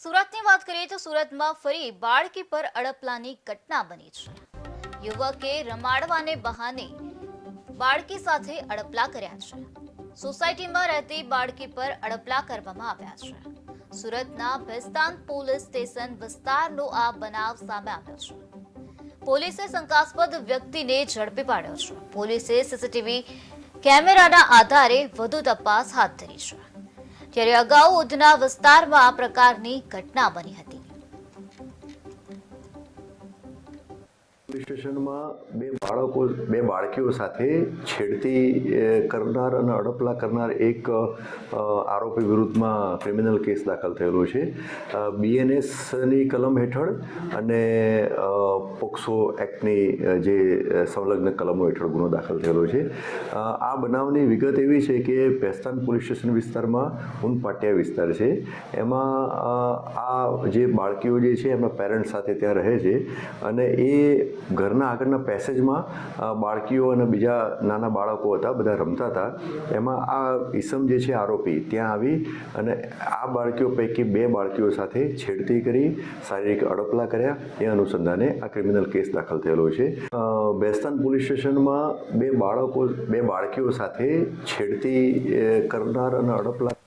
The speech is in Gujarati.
સુરતની વાત કરીએ તો સુરતમાં ફરી બાળકી પર અડપલાની ઘટના બની છે। યુવકે રમાડવાને બહાને બાળકી સાથે અડપલા કર્યા છે। સોસાયટીમાં રહેતી બાળકી પર અડપલા કરવામાં આવ્યા છે। સુરતના ભેસ્તાન પોલીસ સ્ટેશન વિસ્તારનો આ બનાવ સામે આવ્યો છે। પોલીસે શંકાસ્પદ વ્યક્તિને ઝડપી પાડ્યો છે। પોલીસે સીસીટીવી કેમેરાના આધારે વધુ તપાસ હાથ ધરી છે। ત્યારે અગાઉ ઉધના વિસ્તારમાં આ પ્રકારની ઘટના બની હતી। પોલીસ સ્ટેશનમાં બે બાળકીઓ સાથે છેડતી કરનાર અને અડપલા કરનાર એક આરોપી વિરુદ્ધમાં ક્રિમિનલ કેસ દાખલ થયેલો છે। બીએનએસની કલમ હેઠળ અને પોક્સો એક્ટની જે સંલગ્ન કલમો હેઠળ ગુનો દાખલ થયેલો છે। આ બનાવની વિગત એવી છે કે ભેસ્તાન પોલીસ સ્ટેશન વિસ્તારમાં ઉનપાટિયા વિસ્તાર છે, એમાં આ જે બાળકીઓ જે છે એમના પેરેન્ટ્સ સાથે ત્યાં રહે છે અને એ ઘરના આગળના પેસેજમાં બાળકીઓ અને બીજા નાના બાળકો હતા, બધા રમતા હતા। એમાં આ ઈસમ જે છે આરોપી ત્યાં આવી અને આ બાળકીઓ પૈકી બે બાળકીઓ સાથે છેડતી કરી, શારીરિક અડપલા કર્યા। એ અનુસંધાને આ ક્રિમિનલ કેસ દાખલ થયેલો છે। ભેસ્તાન પોલીસ સ્ટેશનમાં બે બાળકીઓ સાથે છેડતી કરનાર અને અડપલા